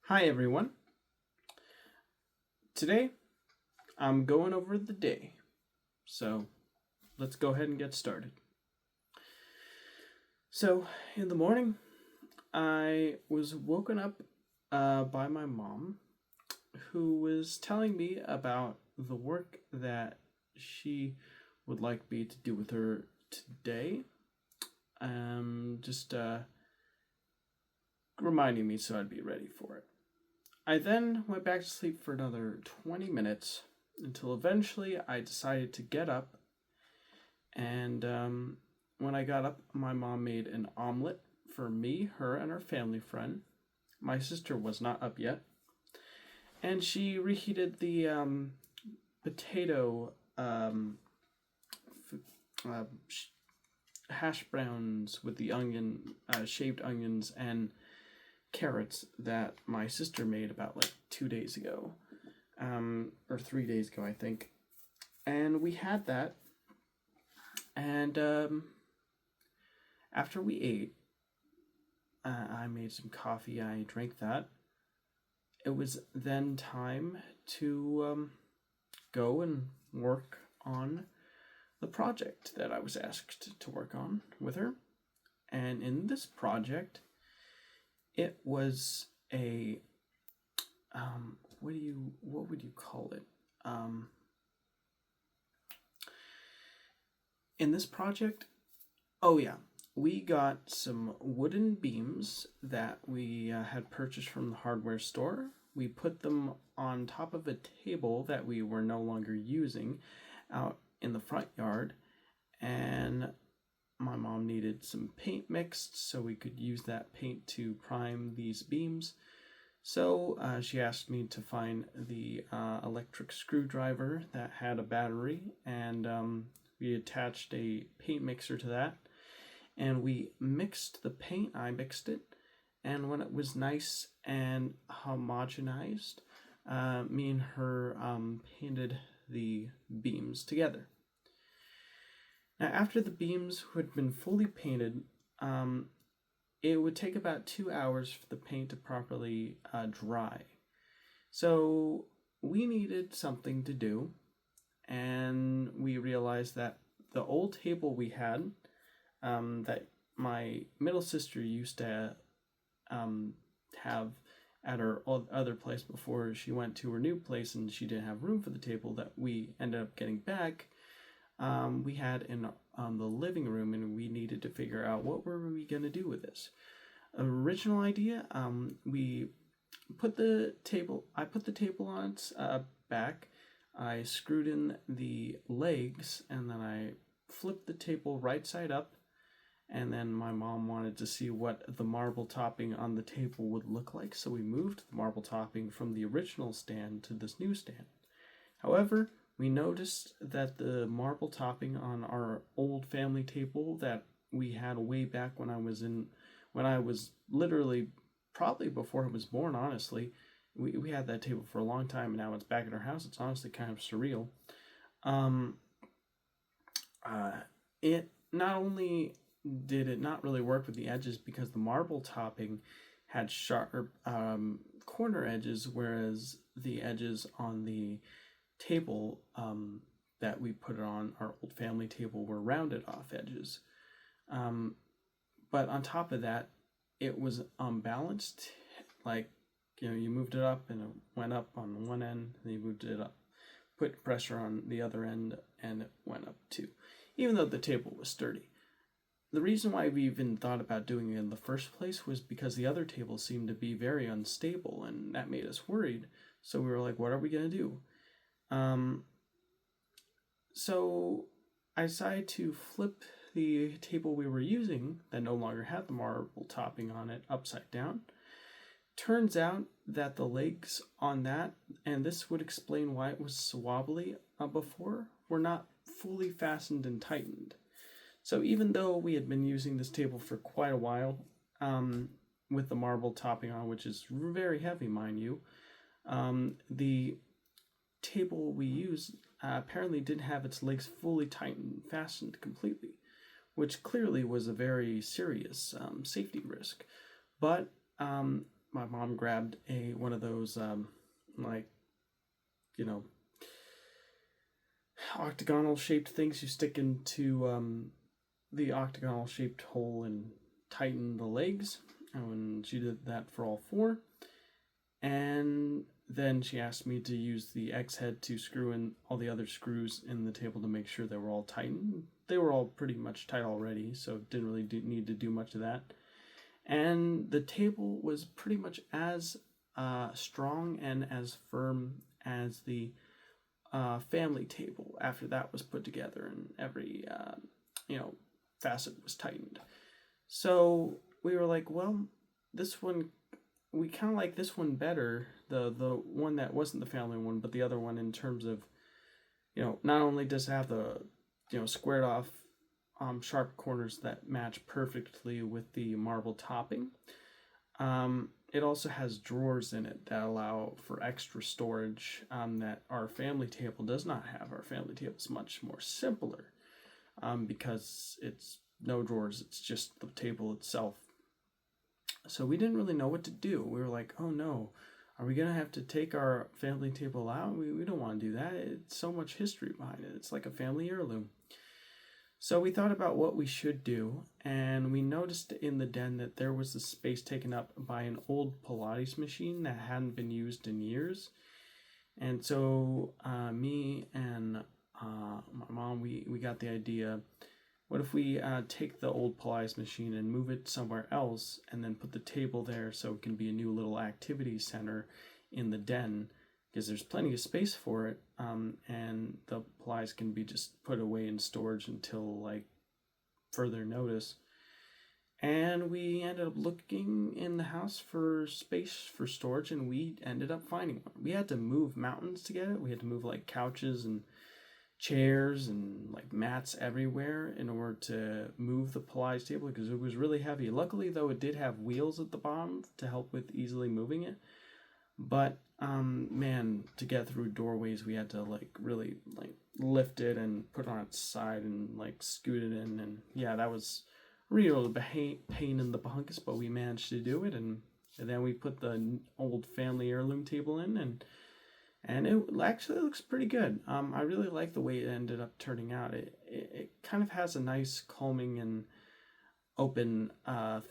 Hi everyone. Today I'm going over the day. So let's go ahead and get started. So in the morning, I was woken up by my mom, who was telling me about the work that she would like me to do with her today. Just reminding me so I'd be ready for it. I then went back to sleep for another 20 minutes until eventually I decided to get up. And when I got up, my mom made an omelet for me, her, and her family friend. My sister was not up yet. And she reheated the potato hash browns with the shaved onions, and carrots that my sister made about like 2 days ago, or 3 days ago, I think. And we had that. And after we ate, I made some coffee. I drank that. It was then time to go and work on the project that I was asked to work on with her. And in this project, it was a what would you call it? In this project, oh yeah, we got some wooden beams that we had purchased from the hardware store. We put them on top of a table that we were no longer using out in the front yard, and my mom needed some paint mixed so we could use that paint to prime these beams. So she asked me to find the electric screwdriver that had a battery, and we attached a paint mixer to that, and we mixed the paint. I mixed it, and when it was nice and homogenized, me and her painted the beams together. Now, after the beams had been fully painted, it would take about 2 hours for the paint to properly dry. So we needed something to do, and we realized that the old table we had, that my middle sister used to have at her other place before she went to her new place, and she didn't have room for the table that we ended up getting back, we had in the living room, and we needed to figure out what were we going to do with this. Original idea, we put the table, I put the table on its back, I screwed in the legs, and then I flipped the table right side up, and then my mom wanted to see what the marble topping on the table would look like, so we moved the marble topping from the original stand to this new stand. However, we noticed that the marble topping on our old family table that we had way back when I was literally probably before I was born, honestly. We had that table for a long time, and now it's back at our house. It's honestly kind of surreal. It not only did it not really work with the edges because the marble topping had sharp corner edges, whereas the edges on the table that we put on our old family table were rounded off edges. But on top of that, it was unbalanced. Like, you moved it up and it went up on one end, and you moved it up, put pressure on the other end, and it went up too, even though the table was sturdy. The reason why we even thought about doing it in the first place was because the other table seemed to be very unstable, and that made us worried. So we were like, what are we going to do? So I decided to flip the table we were using that no longer had the marble topping on it upside down. Turns out that the legs on that, and this would explain why it was so wobbly before, were not fully fastened and tightened. So even though we had been using this table for quite a while, with the marble topping on, which is very heavy, mind you, the table we used apparently didn't have its legs fully tightened and fastened completely, which clearly was a very serious safety risk. But my mom grabbed a one of those like you know octagonal shaped things you stick into the octagonal shaped hole and tighten the legs. And she did that for all four. And then she asked me to use the X head to screw in all the other screws in the table to make sure they were all tightened. They were all pretty much tight already, so didn't really need to do much of that. And the table was pretty much as strong and as firm as the family table after that was put together and every facet was tightened. So we were like, well, this one, we kind of like this one better, the one that wasn't the family one, but the other one, in terms of, not only does it have the squared off sharp corners that match perfectly with the marble topping, it also has drawers in it that allow for extra storage that our family table does not have. Our family table is much more simpler because it's no drawers, it's just the table itself. So we didn't really know what to do. We were like, oh no, are we going to have to take our family table out? We don't want to do that. It's so much history behind it. It's like a family heirloom. So we thought about what we should do, and we noticed in the den that there was the space taken up by an old Pilates machine that hadn't been used in years. And so me and my mom, we got the idea, what if we take the old Pilates machine and move it somewhere else and then put the table there so it can be a new little activity center in the den, because there's plenty of space for it, and the Pilates can be just put away in storage until further notice. And we ended up looking in the house for space for storage, and we ended up finding one. We had to move mountains to get it. We had to move couches and chairs and mats everywhere in order to move the Pilates table, because it was really heavy. Luckily, though, it did have wheels at the bottom to help with easily moving it. But man, to get through doorways, we had to really lift it and put it on its side and scoot it in. And yeah, that was real pain in the bunkus, but we managed to do it. And then we put the old family heirloom table in, and it actually looks pretty good. I really like the way it ended up turning out. It kind of has a nice calming and open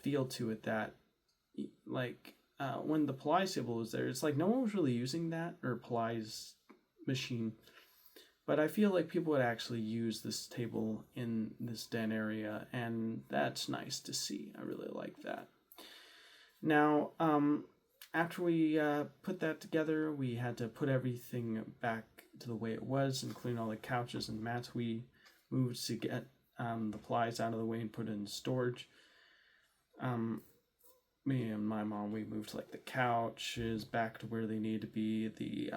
feel to it that when the Pilates table was there, it's no one was really using that or Pilates machine. But I feel like people would actually use this table in this den area, and that's nice to see. I really like that. Now, after we put that together, we had to put everything back to the way it was, including all the couches and mats. We moved to get the Pilates out of the way and put it in storage. Me and my mom, we moved the couches back to where they need to be, the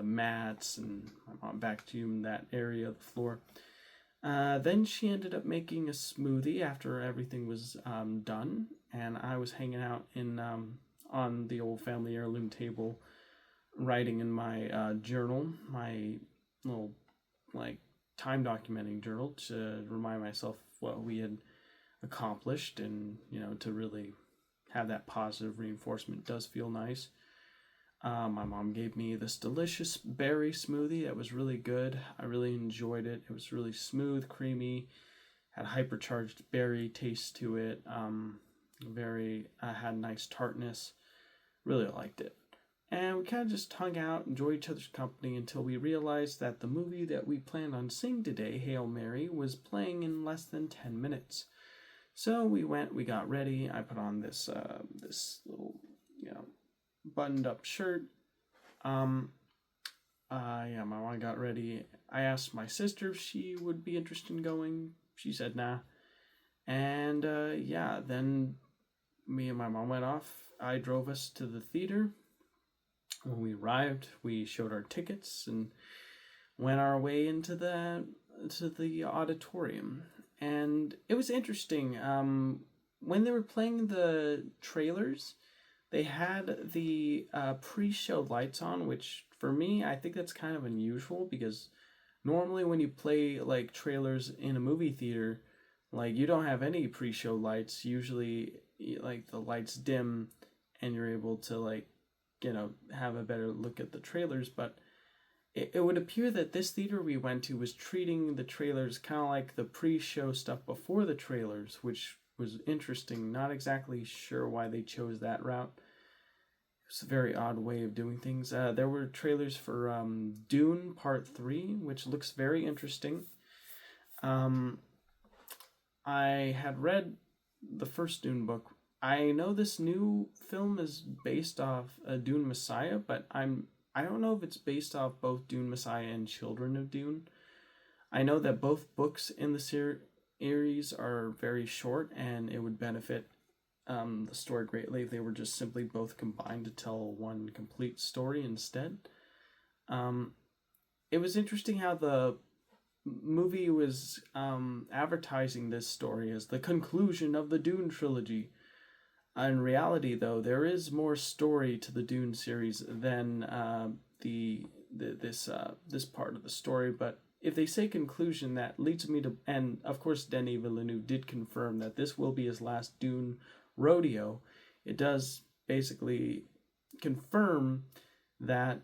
mats, and my mom vacuumed that area of the floor. Then she ended up making a smoothie after everything was done, and I was hanging out in on the old family heirloom table, writing in my journal, my little time documenting journal, to remind myself what we had accomplished, and to really have that positive reinforcement. Does feel nice. My mom gave me this delicious berry smoothie that was really good. I really enjoyed it. It was really smooth, creamy, had hypercharged berry taste to it. Had nice tartness. Really liked it. And we kind of just hung out, enjoyed each other's company, until we realized that the movie that we planned on seeing today, Hail Mary, was playing in less than 10 minutes. So we got ready. I put on this little, buttoned up shirt. My mom got ready. I asked my sister if she would be interested in going. She said nah. And then me and my mom went off. I drove us to the theater. When we arrived, we showed our tickets and went our way into the auditorium. And it was interesting. When they were playing the trailers, they had the pre-show lights on, which for me, I think that's kind of unusual, because normally when you play trailers in a movie theater, you don't have any pre-show lights. Usually the lights dim and you're able to have a better look at the trailers. But it would appear that this theater we went to was treating the trailers kind of like the pre-show stuff before the trailers, which was interesting. Not exactly sure why they chose that route. It's a very odd way of doing things. There were trailers for Dune Part 3, which looks very interesting. I had read the first Dune book. I know this new film is based off Dune Messiah, but I don't know if it's based off both Dune Messiah and Children of Dune. I know that both books in the series are very short, and it would benefit the story greatly if they were just simply both combined to tell one complete story instead. It was interesting how the movie was advertising this story as the conclusion of the Dune trilogy. In reality, though, there is more story to the Dune series than this part of the story. But if they say conclusion, that leads me to, and of course Denis Villeneuve did confirm that this will be his last Dune rodeo. It does basically confirm that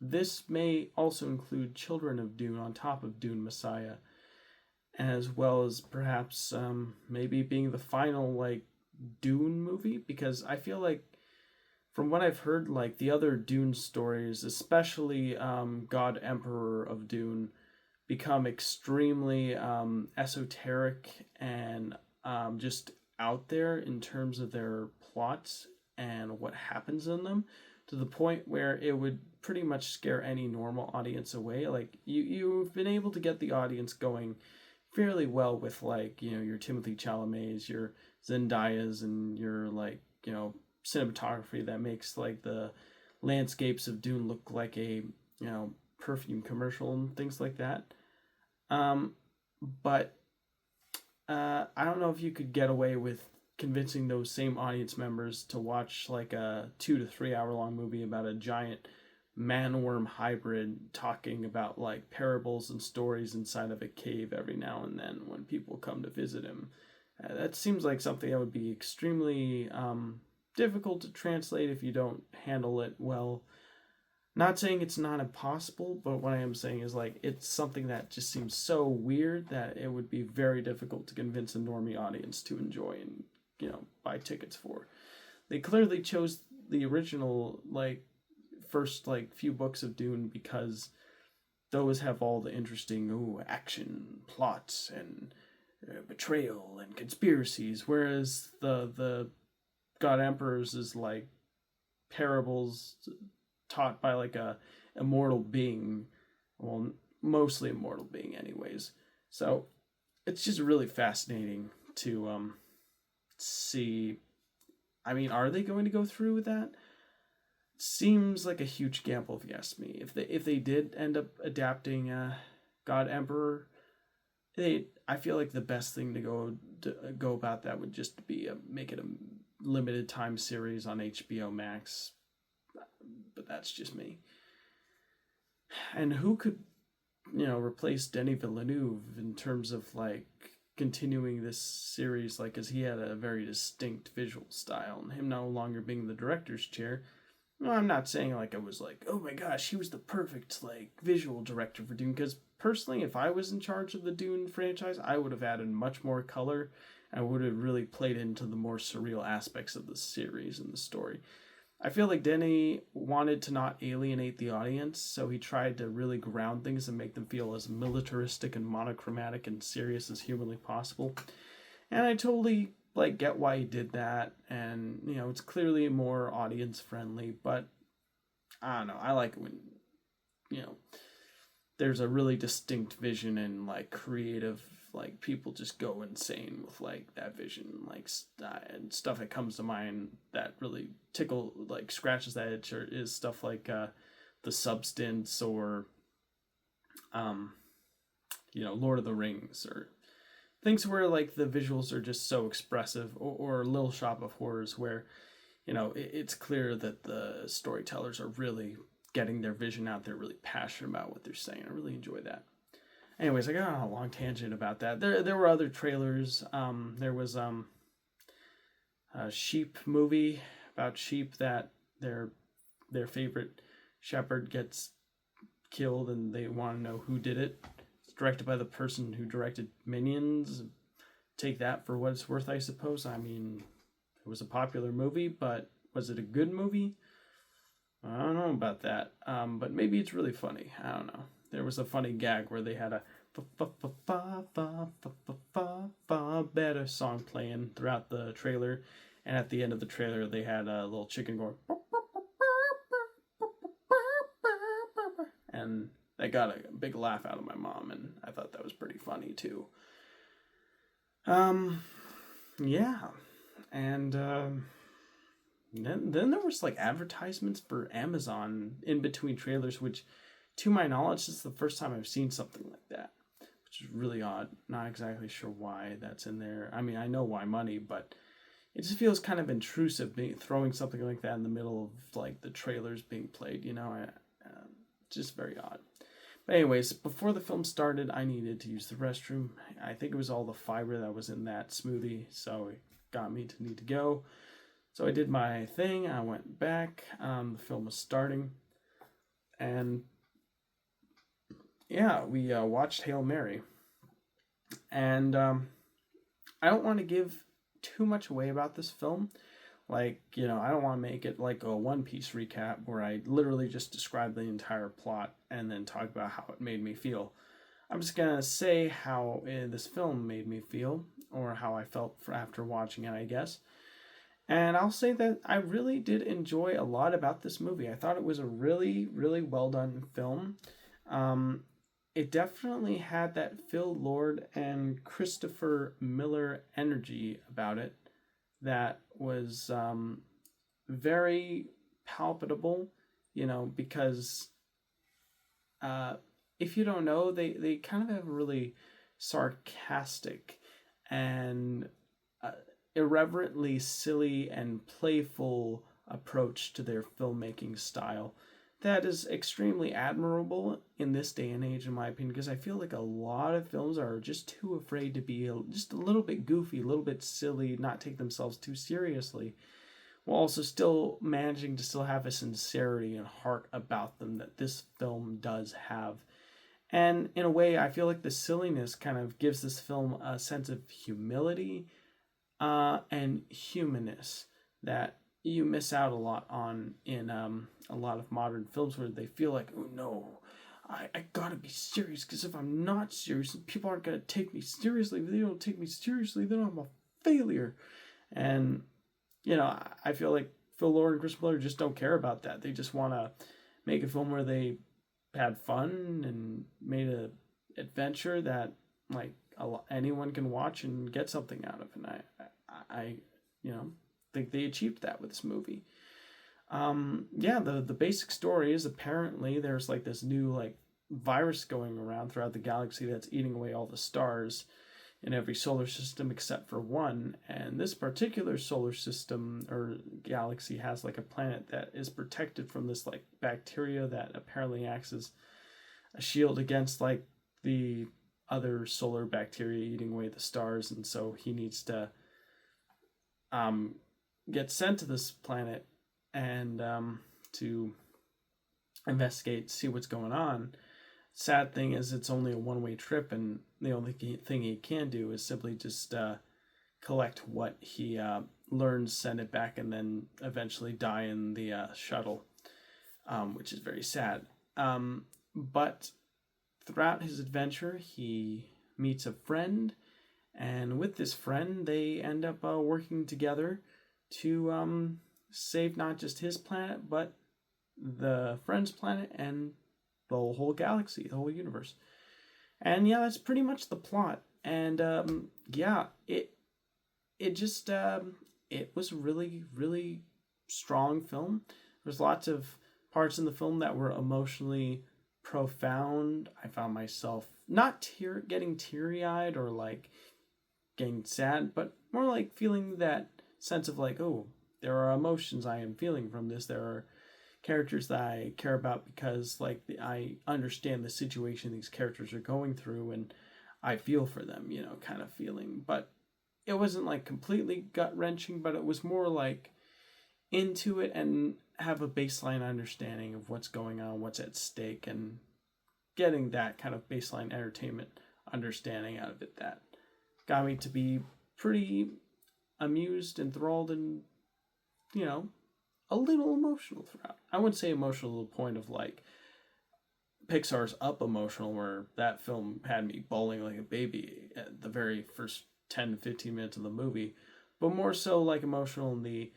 this may also include Children of Dune on top of Dune Messiah, as well as perhaps maybe being the final Dune movie, because I feel like from what I've heard, the other Dune stories, especially God Emperor of Dune, become extremely esoteric and just out there in terms of their plots and what happens in them, to the point where it would pretty much scare any normal audience away. You've been able to get the audience going fairly well with your Timothy Chalamet's, your Zendayas, and your cinematography that makes the landscapes of Dune look like a perfume commercial and things like that. But I don't know if you could get away with convincing those same audience members to watch a 2 to 3 hour long movie about a giant man-worm hybrid talking about parables and stories inside of a cave every now and then when people come to visit him. That seems like something that would be extremely difficult to translate if you don't handle it well. Not saying it's not impossible, but what I am saying is it's something that just seems so weird that it would be very difficult to convince a normie audience to enjoy and buy tickets for. They clearly chose the original first few books of Dune because those have all the interesting action, plots, and betrayal and conspiracies, whereas the God Emperors is parables taught by a immortal being, well, mostly immortal being anyways. So it's just really fascinating to see. I mean, are they going to go through with that? It seems like a huge gamble if you ask me. If they did end up adapting God Emperor, I feel like the best thing to go about that would just be make it a limited time series on HBO Max. But that's just me. And who could, replace Denis Villeneuve in terms of continuing this series, as he had a very distinct visual style, and him no longer being the director's chair. No, I'm not saying it was oh my gosh, he was the perfect visual director for Dune, because personally, if I was in charge of the Dune franchise, I would have added much more color and would have really played into the more surreal aspects of the series and the story. I feel like Denis wanted to not alienate the audience, so he tried to really ground things and make them feel as militaristic and monochromatic and serious as humanly possible. And I totally get why he did that, and it's clearly more audience friendly, but I don't know, I like it when there's a really distinct vision and creative people just go insane with that vision, and stuff that comes to mind that really scratches that itch is stuff The Substance, or Lord of the Rings, or things where the visuals are just so expressive, or Little Shop of Horrors, where it's clear that the storytellers are really getting their vision out there, really passionate about what they're saying. I really enjoy that. Anyways, I got on a long tangent about that. There were other trailers. There was a sheep movie about sheep that their favorite shepherd gets killed and they want to know who did it. It's directed by the person who directed Minions. Take that for what it's worth, I suppose. I mean, it was a popular movie, but was it a good movie? I don't know about that. But maybe it's really funny. I don't know. There was a funny gag where they had a better song playing throughout the trailer, and at the end of the trailer they had a little chicken going, and that got a big laugh out of my mom, and I thought that was pretty funny too. Yeah, and then there was like advertisements for Amazon in between trailers, which, to my knowledge, is the first time I've seen something like that, which is really odd. Not exactly sure why that's in there. I mean, I know why money, but it just feels kind of intrusive throwing something like that in the middle of like the trailers being played. Just very odd. But anyways, before the film started, I needed to use the restroom. I think it was all the fiber that was in that smoothie, so it got me to need to go. So I did my thing. I went back. The film was starting, and yeah, we watched Hail Mary. And I don't want to give too much away about this film. Like, I don't want to make it like a One Piece recap where I literally just describe the entire plot and then talk about how it made me feel. I'm just going to say how this film made me feel, or how I felt after watching it, I guess. And I'll say that I really did enjoy a lot about this movie. I thought it was a really, really well done film. It definitely had that Phil Lord and Christopher Miller energy about it that was very palpable, because if you don't know, they kind of have a really sarcastic and irreverently silly and playful approach to their filmmaking style that is extremely admirable in this day and age, in my opinion, because I feel like a lot of films are just too afraid to be just a little bit goofy, a little bit silly, not take themselves too seriously, while also still managing to still have a sincerity and heart about them that this film does have. And in a way, I feel like the silliness kind of gives this film a sense of humility and humanness that you miss out a lot on in a lot of modern films, where they feel like, oh no, I gotta be serious, because if I'm not serious, people aren't gonna take me seriously. If they don't take me seriously, then I'm a failure. And I feel like Phil Lord and Chris Miller just don't care about that. They just want to make a film where they had fun and made a adventure that like anyone can watch and get something out of. And I think they achieved that with this movie. The basic story is apparently there's like this new like virus going around throughout the galaxy that's eating away all the stars in every solar system except for one. And this particular solar system or galaxy has like a planet that is protected from this like bacteria that apparently acts as a shield against like the other solar bacteria eating away the stars. And so he needs to get sent to this planet and to investigate, see what's going on. Sad thing is it's only a one-way trip, and the only thing he can do is simply just collect what he learns, send it back, and then eventually die in the shuttle, which is very sad. But throughout his adventure, he meets a friend, and with this friend, they end up working together to save not just his planet, but the friend's planet and the whole galaxy, the whole universe. And yeah, that's pretty much the plot. And it was a really, really strong film. There's lots of parts in the film that were emotionally profound. I found myself not getting teary-eyed or like getting sad, but more like feeling that sense of like, oh, there are emotions I am feeling from this. There are characters that I care about because like I understand the situation these characters are going through and I feel for them, kind of feeling. But it wasn't like completely gut wrenching, but it was more like into it and have a baseline understanding of what's going on, what's at stake, and getting that kind of baseline entertainment understanding out of it that got me to be pretty amused, enthralled, and, a little emotional throughout. I wouldn't say emotional to the point of like Pixar's Up emotional, where that film had me bawling like a baby at the very first 10 to 15 minutes of the movie, but more so like emotional in the,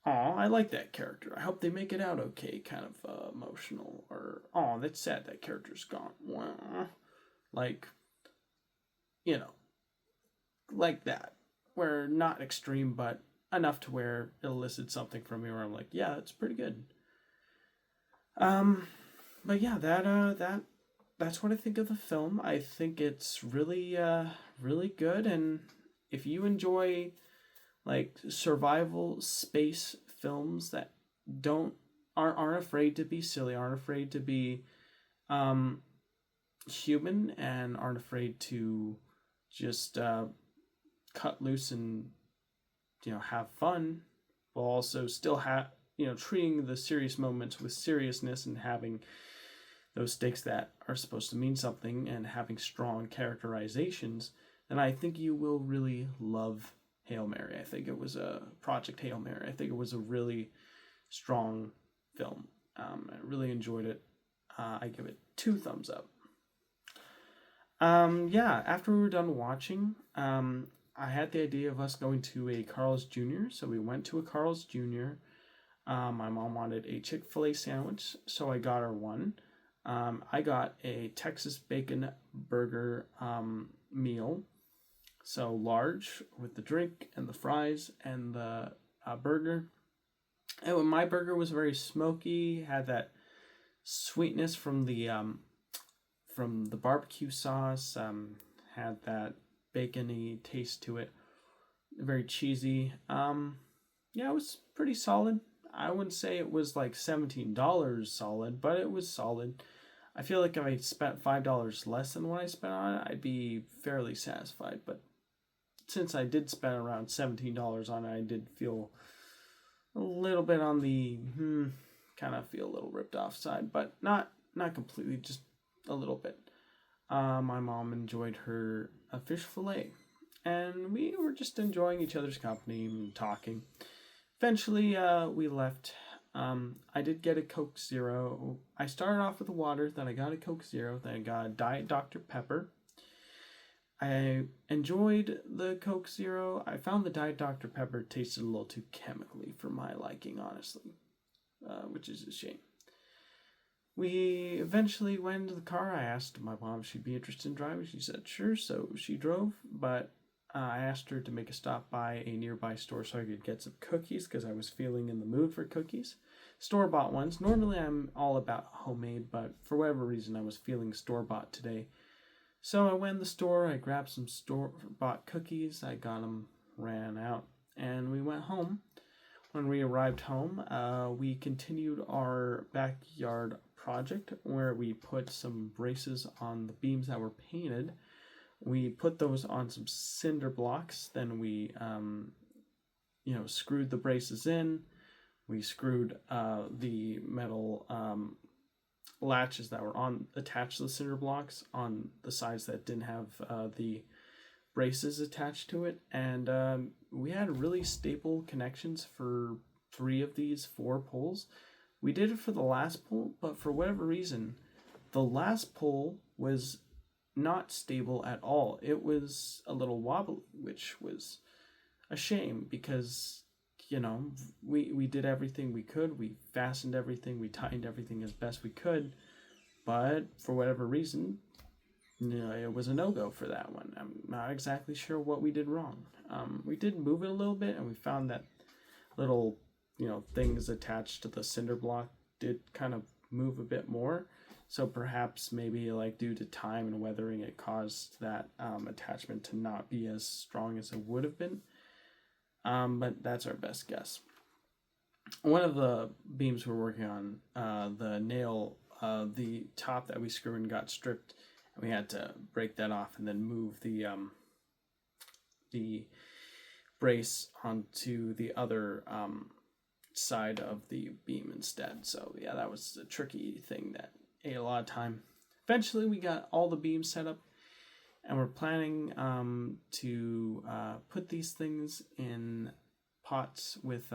aw, I like that character, I hope they make it out okay kind of emotional, or, aw, that's sad that character's gone. Wah. Like, like that. Where not extreme, but enough to where it elicits something from me where I'm like, yeah, that's pretty good. But yeah, that's what I think of the film. I think it's really really good, and if you enjoy like survival space films that aren't afraid to be silly, aren't afraid to be human, and aren't afraid to just cut loose and have fun, while also still treating the serious moments with seriousness and having those stakes that are supposed to mean something and having strong characterizations, then I think you will really love Hail Mary. I think it was a Project Hail Mary. I think it was a really strong film. I really enjoyed it. I give it 2 thumbs up. Yeah, after we were done watching, I had the idea of us going to a Carl's Jr., so we went to a Carl's Jr. My mom wanted a Chick-fil-A sandwich, so I got her one. I got a Texas bacon burger meal, so large, with the drink and the fries and the burger. And my burger was very smoky, had that sweetness from the barbecue sauce, had that bacony taste to it, very cheesy. Yeah, it was pretty solid. I wouldn't say it was like $17 solid, but it was solid. I feel like if I spent $5 less than what I spent on it, I'd be fairly satisfied. But since I did spend around $17 on it, I did feel a little bit on the kind of feel a little ripped off side, but not completely, just a little bit. My mom enjoyed her fish fillet, and we were just enjoying each other's company and talking. Eventually, we left. I did get a Coke Zero. I started off with a water, then I got a Coke Zero, then I got a Diet Dr. Pepper. I enjoyed the Coke Zero. I found the Diet Dr. Pepper tasted a little too chemically for my liking, honestly, which is a shame. We eventually went into the car. I asked my mom if she'd be interested in driving. She said sure, so she drove, but I asked her to make a stop by a nearby store so I could get some cookies because I was feeling in the mood for cookies. Store-bought ones. Normally I'm all about homemade, but for whatever reason I was feeling store-bought today. So I went in the store, I grabbed some store-bought cookies, I got them, ran out, and we went home. When we arrived home, we continued our backyard project where we put some braces on the beams that were painted. We put those on some cinder blocks, then we screwed the braces in. We screwed the metal latches that were attached to the cinder blocks on the sides that didn't have the braces attached to it, and we had really stable connections for 3 of these 4 poles. We did it for the last pole, but for whatever reason, the last pole was not stable at all. It was a little wobbly, which was a shame because, we did everything we could. We fastened everything. We tightened everything as best we could. But for whatever reason, it was a no-go for that one. I'm not exactly sure what we did wrong. We did move it a little bit, and we found that little, things attached to the cinder block did kind of move a bit more. So perhaps maybe like due to time and weathering, it caused that attachment to not be as strong as it would have been. But that's our best guess. One of the beams we're working on, the nail, the top that we screwed in got stripped, and we had to break that off and then move the brace onto the other side of the beam instead. So yeah, that was a tricky thing that ate a lot of time. Eventually, we got all the beams set up, and we're planning to put these things in pots with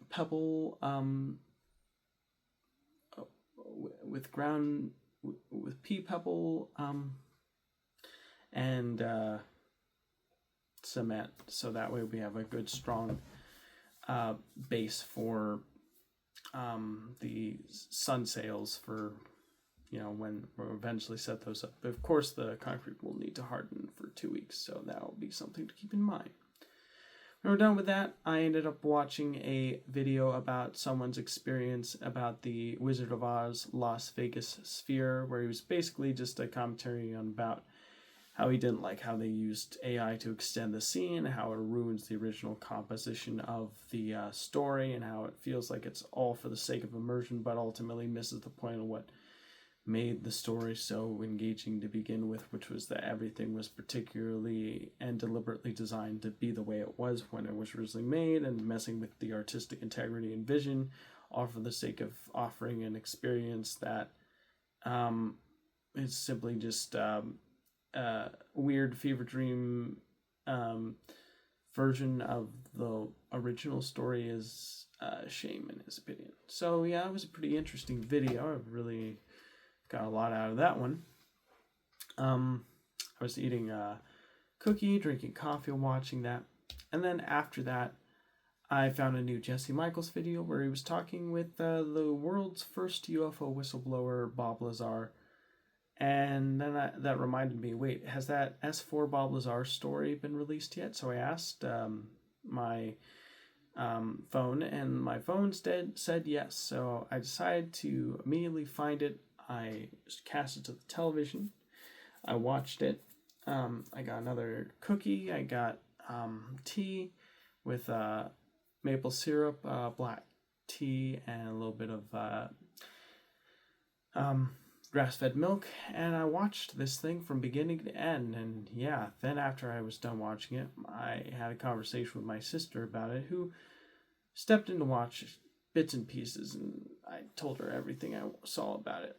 pebble with ground with pea pebble and cement, so that way we have a good strong base for the sun sails for when we'll eventually set those up. But of course the concrete will need to harden for 2 weeks, so that will be something to keep in mind. When we're done with that, I ended up watching a video about someone's experience about the Wizard of Oz Las Vegas sphere, where he was basically just a commentary on about how he didn't like how they used AI to extend the scene, how it ruins the original composition of the story, and how it feels like it's all for the sake of immersion, but ultimately misses the point of what made the story so engaging to begin with, which was that everything was particularly and deliberately designed to be the way it was when it was originally made, and messing with the artistic integrity and vision, all for the sake of offering an experience that is simply just weird fever dream version of the original story is a shame in his opinion. So yeah, it was a pretty interesting video. I really got a lot out of that one. I was eating a cookie, drinking coffee, watching that. And then after that, I found a new Jesse Michaels video where he was talking with the world's first UFO whistleblower, Bob Lazar. And then that reminded me, wait, has that S4 Bob Lazar story been released yet? So I asked my phone, and my phone said yes. So I decided to immediately find it. I cast it to the television. I watched it. I got another cookie. I got tea with maple syrup, black tea, and a little bit of grass-fed milk. And I watched this thing from beginning to end. And yeah, then after I was done watching it, I had a conversation with my sister about it, who stepped in to watch bits and pieces, and I told her everything I saw about it.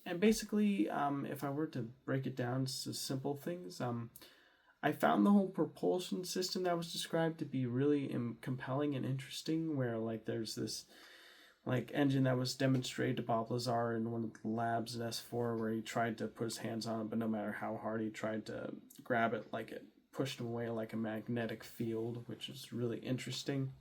And basically, if I were to break it down to simple things, I found the whole propulsion system that was described to be really compelling and interesting, where there's this engine that was demonstrated to Bob Lazar in one of the labs in S4, where he tried to put his hands on it, but no matter how hard he tried to grab it, it pushed him away like a magnetic field, which is really interesting.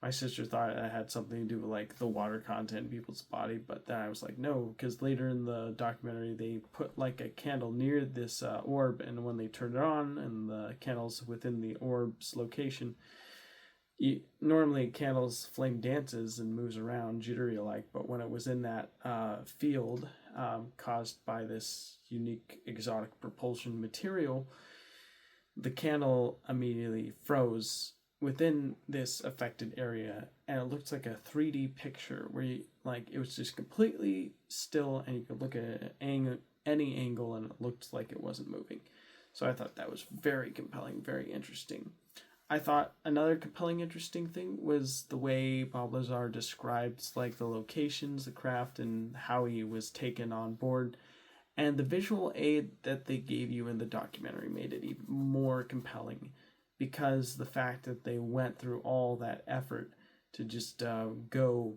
My sister thought it had something to do with the water content in people's body, but then I was like, no, because later in the documentary they put a candle near this orb, and when they turned it on and the candle's within the orb's location, normally candle's flame dances and moves around jittery but when it was in that field caused by this unique exotic propulsion material, the candle immediately froze within this affected area, and it looked like a 3D picture where it was just completely still, and you could look at it at any angle and it looked like it wasn't moving. So I thought that was very compelling, very interesting. I thought another compelling, interesting thing was the way Bob Lazar describes the locations, the craft, and how he was taken on board. And the visual aid that they gave you in the documentary made it even more compelling, because the fact that they went through all that effort to just go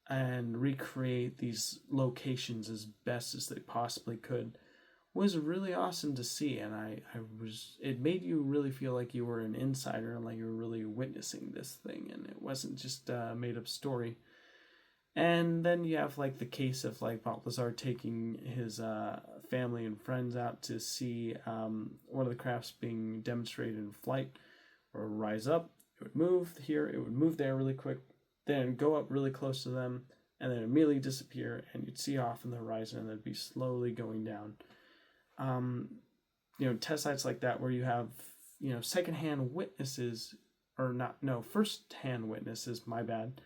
and recreate these locations as best as they possibly could was really awesome to see. And it made you really feel like you were an insider and you were really witnessing this thing, and it wasn't just a made up story. And then you have the case of Bob Lazar taking his family and friends out to see one of the crafts being demonstrated in flight, or rise up. It would move here, it would move there really quick, then go up really close to them, and then immediately disappear, and you'd see off in the horizon, and it'd be slowly going down. Test sites like that where you have secondhand witnesses, first-hand witnesses, my bad,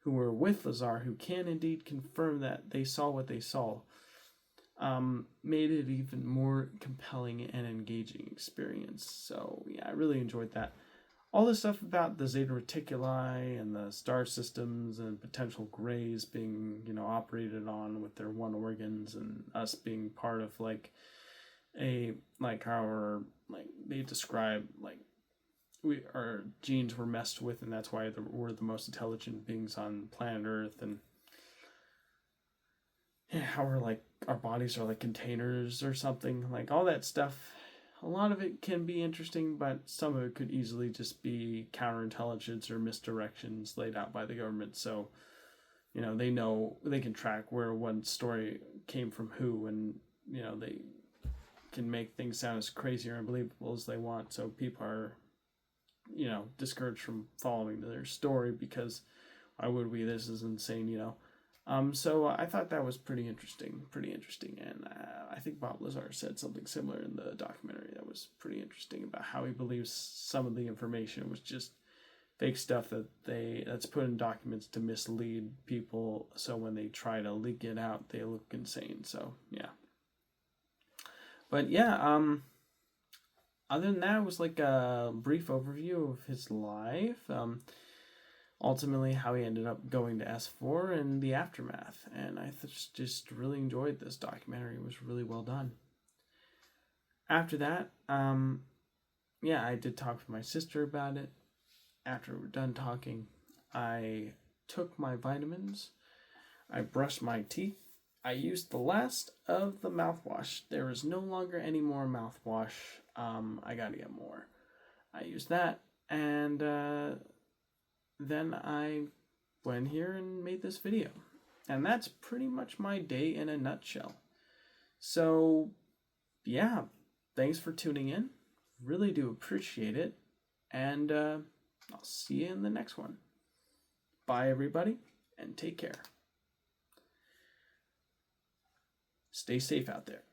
who were with Lazar, who can indeed confirm that they saw what they saw. made it even more compelling and engaging experience. So yeah, I really enjoyed that. All the stuff about the Zeta Reticuli and the star systems and potential grays being, operated on with their one organs, and us being part of like our, they describe our genes were messed with, and that's why we're the most intelligent beings on planet Earth, and how our bodies are like containers or something, like all that stuff. A lot of it can be interesting, but some of it could easily just be counterintelligence or misdirections laid out by the government. So, they know they can track where one story came from who, and, they can make things sound as crazy or unbelievable as they want. So people are, discouraged from following their story because why would we? This is insane, So I thought that was pretty interesting, and I think Bob Lazar said something similar in the documentary that was pretty interesting about how he believes some of the information was just fake stuff that's put in documents to mislead people, so when they try to leak it out, they look insane. So yeah. But yeah, other than that, it was like a brief overview of his life. Ultimately how he ended up going to S4 and the aftermath. And I just really enjoyed this documentary. It was really well done. After that, I did talk with my sister about it. After we were done talking, I took my vitamins. I brushed my teeth. I used the last of the mouthwash. There is no longer any more mouthwash. I gotta get more. I used that, and then I went here and made this video. And that's pretty much my day in a nutshell. So, yeah, thanks for tuning in. Really do appreciate it. And I'll see you in the next one. Bye, everybody, and take care. Stay safe out there.